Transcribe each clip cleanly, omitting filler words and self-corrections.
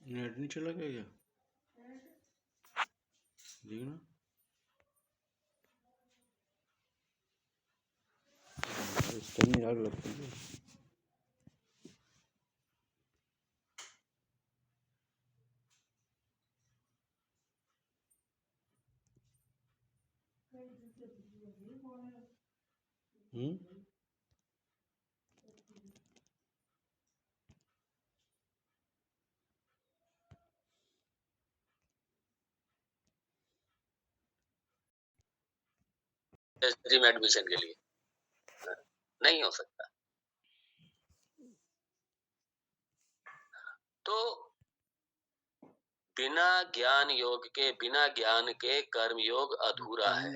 Net नहीं चला गया क्या? देखना इसका नहीं आग लगती है। ड्रीम एडमिशन के लिए नहीं हो सकता। तो बिना ज्ञान योग के, बिना ज्ञान के कर्म योग अधूरा है।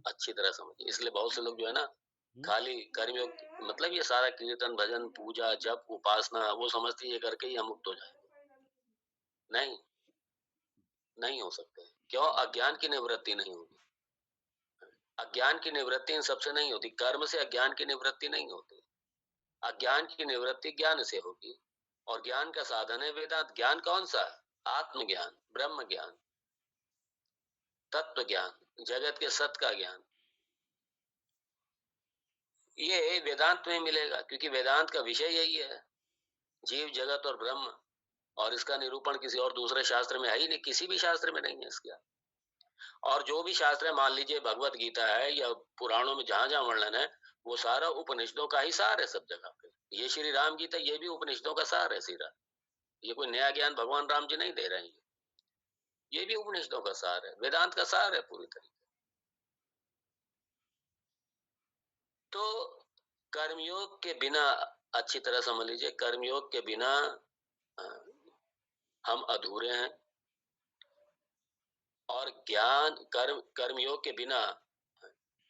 अच्छी तरह समझिए। इसलिए बहुत से लोग जो है ना खाली कर्म योग मतलब ये सारा कीर्तन भजन पूजा जप उपासना वो समझते ये करके ही हम मुक्त हो जाए। नहीं, नहीं हो सकते। क्यों? अज्ञान की निवृत्ति नहीं होगी। अज्ञान की निवृत्ति इन सबसे नहीं होती। कर्म से अज्ञान की निवृत्ति नहीं होती। अज्ञान की निवृत्ति ज्ञान से होगी और ज्ञान का साधन है वेदांत। ज्ञान कौन सा? आत्मज्ञान, ब्रह्म ज्ञान, तत्व ज्ञान, जगत के सत्य का ज्ञान। ये वेदांत में मिलेगा क्योंकि वेदांत का विषय यही है, जीव जगत और ब्रह्म। और इसका निरूपण किसी और दूसरे शास्त्र में है ही नहीं, किसी भी शास्त्र में नहीं है इसका। और जो भी शास्त्र है, मान लीजिए भगवत गीता है या पुराणों में जहां जहां वर्णन है, वो सारा उपनिषदों का ही सार है सब जगह पे। ये श्री राम गीता ये भी उपनिषदों का सार है सीधा। ये कोई नया ज्ञान भगवान राम जी नहीं दे रहे हैं, ये भी उपनिषदों का सार है, वेदांत का सार है पूरी तरीके। तो कर्मयोग के बिना, अच्छी तरह समझ लीजिए, कर्मयोग के बिना हम अधूरे हैं। और ज्ञान कर्मयोग के बिना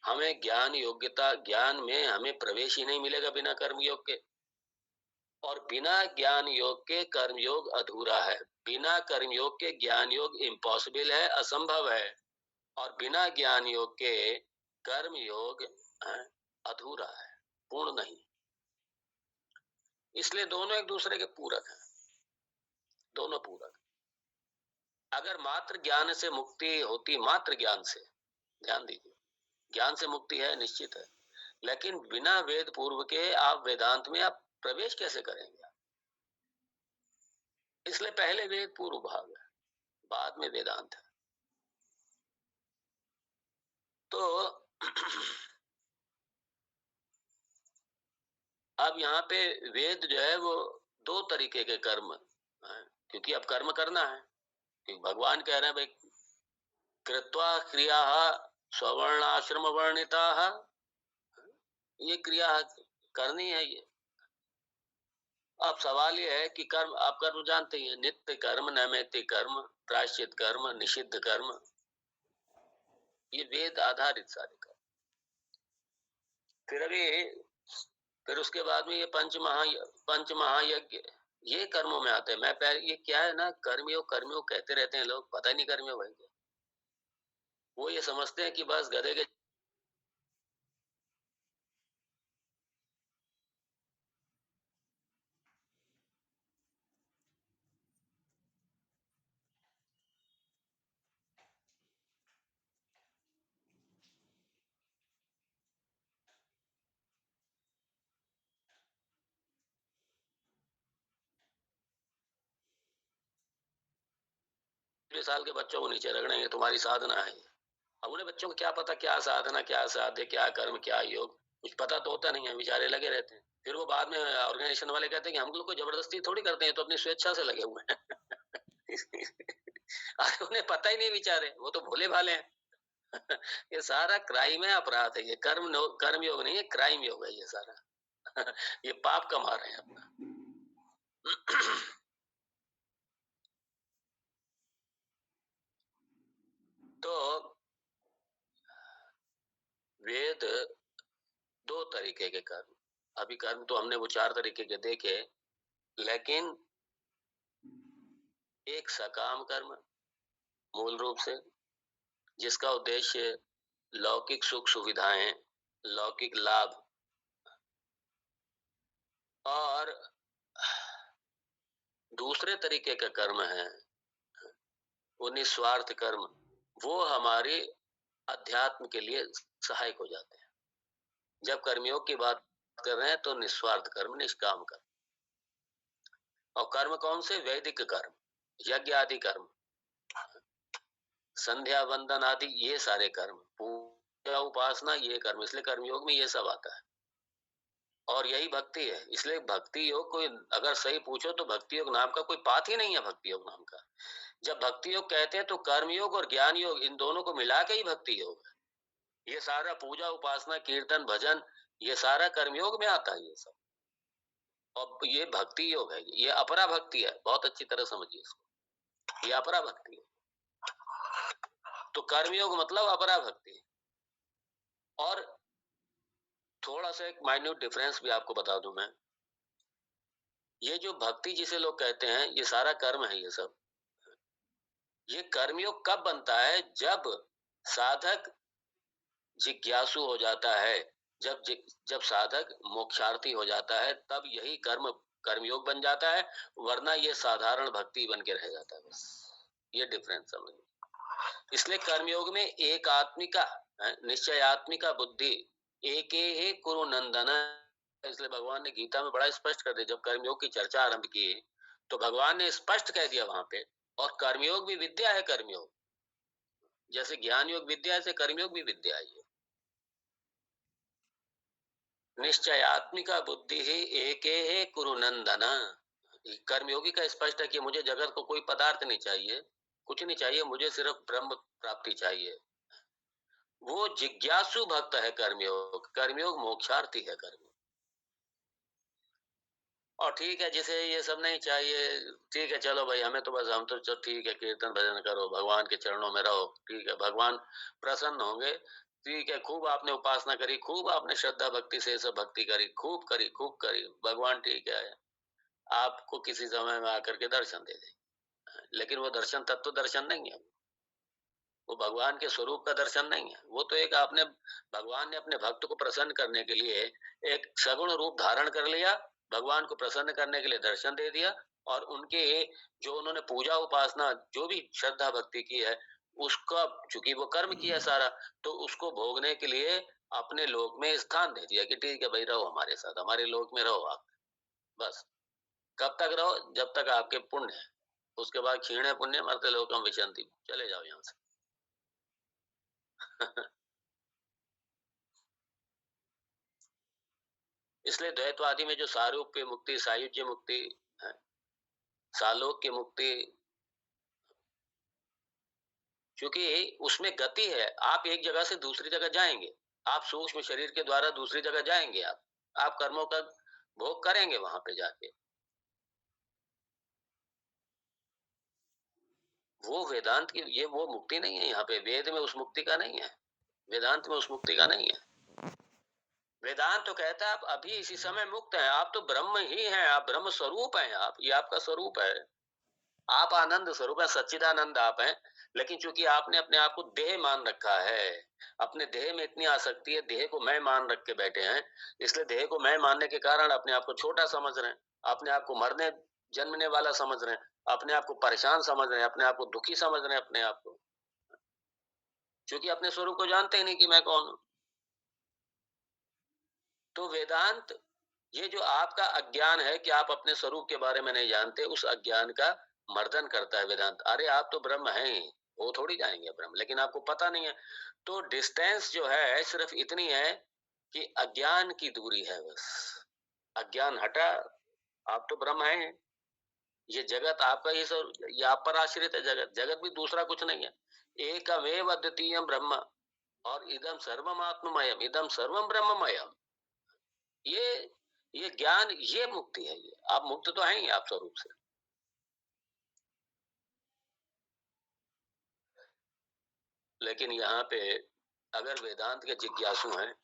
हमें ज्ञान योग्यता, ज्ञान में हमें प्रवेश ही नहीं मिलेगा बिना कर्मयोग के। और बिना ज्ञान योग के कर्मयोग अधूरा है। बिना कर्मयोग के ज्ञान योग इम्पॉसिबल है, असंभव है। और बिना ज्ञान योग के कर्म योग अधूरा है, पूर्ण नहीं। इसलिए दोनों एक दूसरे के पूरक हैं, दोनों पूरक। अगर मात्र ज्ञान से मुक्ति होती, मात्र ज्ञान से, ध्यान दीजिए, ज्ञान से मुक्ति है निश्चित है, लेकिन बिना वेद पूर्व के आप वेदांत में आप प्रवेश कैसे करेंगे? इसलिए पहले वेद पूर्व भाग है, बाद में वेदांत है। तो अब यहाँ पे वेद जो है वो दो तरीके के कर्म है, क्योंकि अब कर्म करना है। क्योंकि भगवान कह रहे हैं भाई कृत्वा क्रिया सवर्णाश्रम वर्णिता, ये क्रिया करनी है ये। अब सवाल ये है कि कर्म, आप कर्म जानते ही हैं, नित्य कर्म, नैमित्तिक कर्म, प्रायश्चित कर्म, निषिद्ध कर्म, ये वेद आधारित सारे कर्म। फिर उसके बाद में ये पंच महायज्ञ, ये कर्मों में आते हैं। मैं पहले ये क्या है ना, कर्मयोग कहते रहते हैं लोग, पता ही नहीं कर्मयोग भाई क्या। वो ये समझते हैं कि बस गधे के साल के बच्चों को नीचे रगड़ेंगे, तुम्हारी साधना है। अब उन्हें बच्चों को क्या पता क्या साधना, क्या साध्य, क्या कर्म, क्या योग, कुछ पता तो होता नहीं है, बेचारे लगे रहते हैं। फिर वो बाद में ऑर्गेनाइजेशन वाले कहते हैं कि हम लोग को जबरदस्ती थोड़ी करते हैं, तो अपनी स्वेच्छा से लगे हुए हैं। अरे उन्हें पता ही नहीं बेचारे, वो तो भोले भाले हैं। ये सारा क्राइम है, अपराध है ये। कर्म योग नहीं है, क्राइम योग है ये सारा। ये पाप कमा रहे हैं अपना। तो वेद दो तरीके के कर्म, अभी कर्म तो हमने वो 4 तरीके के देखे, लेकिन एक सकाम कर्म मूल रूप से, जिसका उद्देश्य लौकिक सुख सुविधाएं, लौकिक लाभ और दूसरे तरीके का कर्म है, वो निस्वार्थ कर्म, वो हमारे अध्यात्म के लिए सहायक हो जाते हैं। जब कर्मयोग की बात कर रहे हैं तो निस्वार्थ कर्म, निष्काम कर्म। और कर्म कौन से? वैदिक कर्म, यज्ञ आदि कर्म, संध्या वंदन आदि, ये सारे कर्म, पूजा उपासना, ये कर्म। इसलिए कर्मयोग में ये सब आता है और यही भक्ति है। इसलिए भक्ति योग कोई अगर सही पूछो तो भक्ति योग नाम का कोई पाठ ही नहीं है। भक्ति योग नाम का जब भक्ति योग कहते हैं तो कर्मयोग और ज्ञान योग, इन दोनों को मिला के ही भक्ति योग है। ये सारा पूजा उपासना कीर्तन भजन, ये सारा कर्मयोग में आता है ये सब। और ये भक्ति योग है, ये अपरा भक्ति है। बहुत अच्छी तरह समझिए इसको, ये अपरा भक्ति है। तो कर्मयोग मतलब अपरा भक्ति। और थोड़ा सा एक माइन्यूट डिफरेंस भी आपको बता दूं मैं, ये जो भक्ति जिसे लोग कहते हैं, ये सारा कर्म है ये सब। ये कर्मयोग कब बनता है? जब साधक जिज्ञासु हो जाता है, जब साधक मोक्षार्थी हो जाता है, तब यही कर्मयोग बन जाता है। वरना ये साधारण भक्ति बन के रह जाता है। बस ये डिफरेंस समझिए। इसलिए कर्मयोग में एकात्मिका, निश्चयात्मिका बुद्धि, एके हे कुरु नंदन। इसलिए भगवान ने गीता में बड़ा स्पष्ट कर दिया। जब कर्मयोग की चर्चा आरंभ की तो भगवान ने स्पष्ट कह दिया वहां पे, और कर्मयोग भी विद्या है। कर्मयोग जैसे ज्ञान योग विद्या है, ऐसे कर्मयोग भी विद्या है। निश्चयात्मिका बुद्धि ही एके हे कुरु नंदन। कर्मयोगी का स्पष्ट है कि मुझे जगत को कोई पदार्थ नहीं चाहिए, कुछ नहीं चाहिए, मुझे सिर्फ ब्रह्म प्राप्ति चाहिए। वो जिज्ञासु भक्त है कर्मयोग। कर्मयोग मोक्षार्थी है कर्मयोग। और ठीक है, जिसे ये सब नहीं चाहिए, ठीक है, चलो भाई, हमें तो बस, हम तो ठीक है, कीर्तन भजन करो, भगवान के चरणों में रहो, ठीक है, भगवान प्रसन्न होंगे, ठीक है, खूब आपने उपासना करी, खूब आपने श्रद्धा भक्ति से सब भक्ति करी, खूब करी, भगवान ठीक है, आपको किसी समय में आकर के दर्शन दे दे। लेकिन वो दर्शन तत्व दर्शन नहीं है, वो भगवान के स्वरूप का दर्शन नहीं है। वो तो एक आपने, भगवान ने अपने भक्त को प्रसन्न करने के लिए एक सगुण रूप धारण कर लिया, भगवान को प्रसन्न करने के लिए दर्शन दे दिया, और उनके जो उन्होंने पूजा उपासना, जो भी श्रद्धा भक्ति की है, उसका चूंकि वो कर्म किया सारा, तो उसको भोगने के लिए अपने लोक में स्थान दे दिया कि ठीक है भाई, रहो हमारे साथ, हमारे लोक में रहो आप। बस कब तक रहो? जब तक आपके पुण्य है। उसके बाद क्षीणे पुण्य मरते लोकम विशंति, चले जाओ यहाँ से। इसलिए द्वैतवादी में जो सारूप्य मुक्ति, सायुज्य मुक्ति है, सालोक्य मुक्ति, क्योंकि उसमें गति है। आप एक जगह से दूसरी जगह जाएंगे, आप सूक्ष्म शरीर के द्वारा दूसरी जगह जाएंगे, आप कर्मों का भोग करेंगे वहां पे जाके। वो वेदांत की ये वो मुक्ति नहीं है। यहाँ पे वेद में उस मुक्ति का नहीं है, वेदांत में उस मुक्ति का नहीं है। वेदांत तो कहता है आप अभी इसी समय मुक्त हैं, आप तो ब्रह्म ही हैं, आप ब्रह्म स्वरूप हैं, आप, ये आपका स्वरूप है, आप आनंद स्वरूप है, सच्चिदानंद आप हैं। लेकिन चूंकि आपने अपने आप को देह मान रखा है, अपने देह में इतनी आसक्ति है, देह को मैं मान रख के बैठे हैं, इसलिए देह को मैं मानने के कारण अपने आप को छोटा समझ रहे हैं, अपने आप को मरने जन्मने वाला समझ रहे हैं, अपने आप को परेशान समझ रहे हैं, अपने आप को दुखी समझ रहे हैं, अपने आप को, क्योंकि अपने स्वरूप को जानते ही नहीं कि मैं कौन हूं। तो वेदांत, ये जो आपका अज्ञान है कि आप अपने स्वरूप के बारे में नहीं जानते, उस अज्ञान का मर्दन करता है वेदांत। अरे आप तो ब्रह्म हैं, वो थोड़ी जाएंगे ब्रह्म, लेकिन आपको पता नहीं है। तो डिस्टेंस जो है सिर्फ इतनी है कि अज्ञान की दूरी है, बस अज्ञान हटा, आप तो ब्रह्म हैं। ये जगत आपका ही सब, ये आप पर आश्रित है। जगत, जगत भी दूसरा कुछ नहीं है, एकमेव अद्वितीयम ब्रह्म, और इदम सर्वम आत्ममयम, इदम सर्वम ब्रह्ममयम। ये ज्ञान, ये मुक्ति है। ये आप मुक्त तो हैं ही आप स्वरूप से। लेकिन यहाँ पे अगर वेदांत के जिज्ञासु हैं,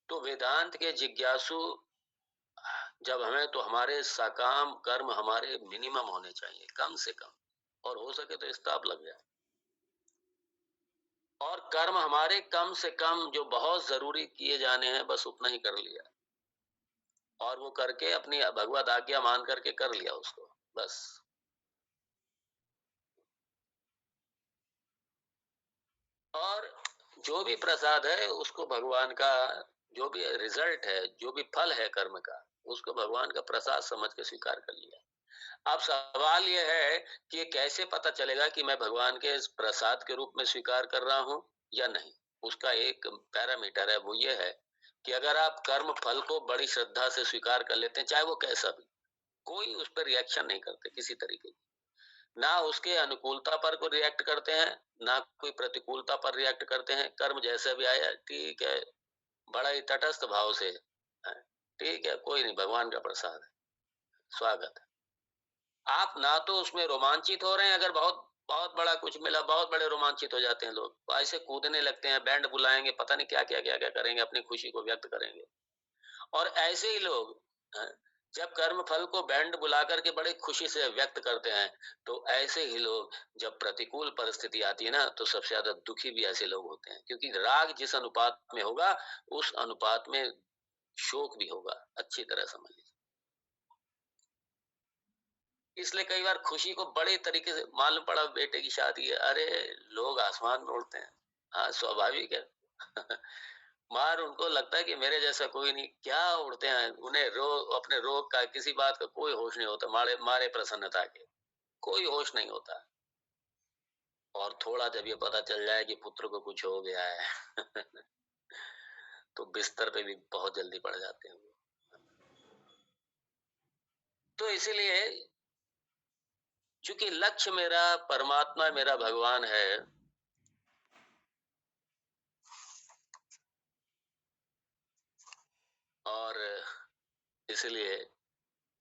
तो वेदांत के जिज्ञासु जब हमें, तो हमारे सकाम कर्म हमारे मिनिमम होने चाहिए, कम से कम, और हो सके तो स्ताप लग जाए। और कर्म हमारे कम से कम जो बहुत जरूरी किए जाने हैं, बस उतना ही कर लिया, और वो करके अपनी भगवत आज्ञा मान करके कर लिया उसको। बस। और जो भी प्रसाद है उसको भगवान का, जो भी रिजल्ट है, जो भी फल है कर्म का, उसको भगवान का प्रसाद समझ के स्वीकार कर लिया। अब सवाल यह है कि ये कैसे पता चलेगा कि मैं भगवान के इस प्रसाद के रूप में स्वीकार कर रहा हूं या नहीं। उसका एक पैरामीटर है, वो ये है कि अगर आप कर्म फल को बड़ी श्रद्धा से स्वीकार कर लेते हैं, चाहे वो कैसा भी, कोई उस पर रिएक्शन नहीं करते किसी तरीके की, ना उसके अनुकूलता पर कोई रिएक्ट करते हैं, ना कोई प्रतिकूलता पर रिएक्ट करते हैं, कर्म जैसे भी आया ठीक है, बड़ा ही तटस्थ भाव से ठीक है, कोई नहीं, भगवान का प्रसाद है, स्वागत है। आप ना तो उसमें रोमांचित हो रहे हैं, अगर बहुत बहुत बड़ा कुछ मिला, बहुत बड़े रोमांचित हो जाते हैं लोग, तो ऐसे कूदने लगते हैं, बैंड बुलाएंगे, पता नहीं क्या क्या क्या क्या करेंगे, अपनी खुशी को व्यक्त करेंगे। और ऐसे ही लोग जब कर्म फल को बैंड बुला करके बड़े खुशी से व्यक्त करते हैं, तो ऐसे ही लोग जब प्रतिकूल परिस्थिति आती है ना, तो सबसे ज्यादा दुखी भी ऐसे लोग होते हैं, क्योंकि राग जिस अनुपात में होगा, उस अनुपात में शोक भी होगा, अच्छी तरह समझ लीजिए। इसलिए कई बार खुशी को बड़े तरीके से, मालूम पड़ा बेटे की शादी है, अरे लोग आसमान में उड़ते हैं, हाँ स्वाभाविक है। मार उनको लगता है कि मेरे जैसा कोई नहीं, क्या उड़ते हैं, उन्हें अपने रोग का, किसी बात का कोई होश नहीं होता, मारे मारे प्रसन्नता के कोई होश नहीं होता। और थोड़ा जब ये पता चल जाए कि पुत्र को कुछ हो गया है तो बिस्तर पे भी बहुत जल्दी पड़ जाते हैं वो। तो इसीलिए चूंकि लक्ष्य मेरा परमात्मा, मेरा भगवान है, और इसलिए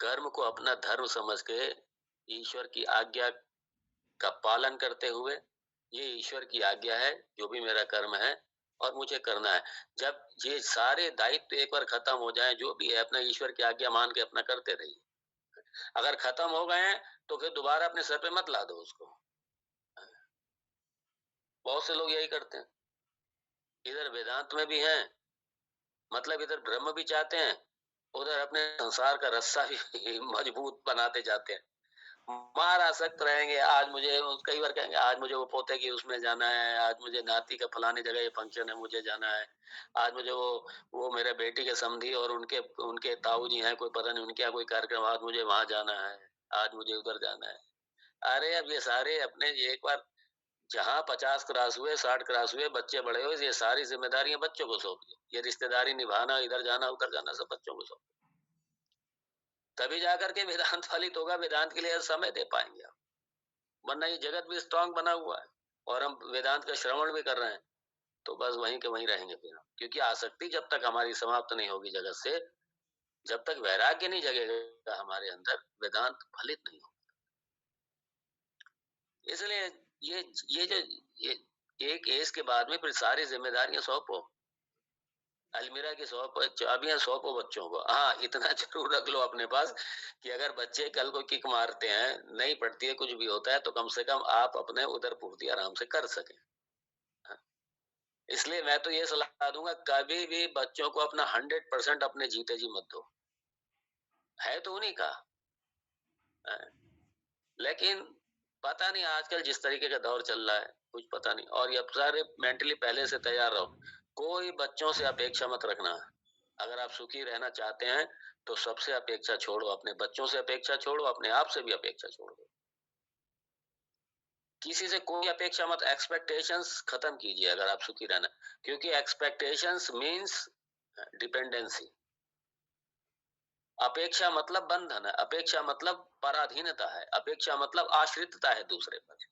कर्म को अपना धर्म समझ के ईश्वर की आज्ञा का पालन करते हुए, ये ईश्वर की आज्ञा है, जो भी मेरा कर्म है और मुझे करना है। जब ये सारे दायित्व एक बार खत्म हो जाएं, जो भी है अपना ईश्वर की आज्ञा मान के अपना करते रहिए। अगर खत्म हो गए हैं तो फिर दोबारा अपने सर पे मत ला दो उसको। बहुत से लोग यही करते हैं, इधर वेदांत में भी हैं, मतलब इधर ब्रह्म भी चाहते हैं, उधर अपने संसार का रस्सा भी मजबूत बनाते जाते हैं। मार आसक्त रहेंगे, आज मुझे, कई बार कहेंगे आज मुझे वो पोते की उसमें जाना है, आज मुझे नाती का फलानी जगह ये फंक्शन है, मुझे जाना है, आज मुझे वो मेरे बेटी के समधी और उनके उनके ताऊ जी हैं, कोई पता नहीं उनके यहाँ कोई कार्यक्रम, आज मुझे वहां जाना है, आज मुझे उधर जाना है। अरे अब ये सारे अपने, ये एक बार जहाँ 50 क्रॉस हुए, 60 क्रॉस हुए, बच्चे बड़े हुए, ये सारी जिम्मेदारियां बच्चों को सौंप दी, ये रिश्तेदारी निभाना, इधर जाना उधर जाना, सब बच्चों को सौंप, तभी जाकर के वेदांत फलित होगा, वेदांत के लिए समय दे पाएंगे आप। वरना ये जगत भी स्ट्रांग बना हुआ है और हम वेदांत का श्रवण भी कर रहे हैं, तो बस वहीं के वहीं रहेंगे फिर हम, क्योंकि आसक्ति जब तक हमारी समाप्त नहीं होगी जगत से, जब तक वैराग्य नहीं जगेगा हमारे अंदर, वेदांत फलित नहीं होगा। इसलिए ये ये जो ये एक एज के बाद में फिर सारी जिम्मेदारियां सौंपो, अलमीरा की चाबियां सौंपो बच्चों को। हाँ, इतना जरूर रख लो अपने पास कि अगर बच्चे कल को किक मारते हैं, नहीं पड़ती है, कुछ भी होता है, तो कम से कम आप अपने उधर पूर्ति आराम से कर सकें। इसलिए मैं तो ये सलाह दूंगा, कभी भी बच्चों को अपना 100% अपने जीते जी मत दो, है तो उन्हीं का। लेकिन पता नहीं आजकल जिस तरीके का दौर चल रहा है, कुछ पता नहीं, और ये सारे मेंटली पहले से तैयार रहो, कोई बच्चों से अपेक्षा मत रखना। अगर आप सुखी रहना चाहते हैं तो सबसे अपेक्षा छोड़ो, अपने बच्चों से अपेक्षा छोड़ो, अपने आप से भी अपेक्षा छोड़ दो, किसी से कोई अपेक्षा मत, एक्सपेक्टेशंस खत्म कीजिए अगर आप सुखी रहना, क्योंकि एक्सपेक्टेशंस मीन्स डिपेंडेंसी। अपेक्षा मतलब बंधन है, अपेक्षा मतलब पराधीनता है, अपेक्षा मतलब आश्रितता है दूसरे पर।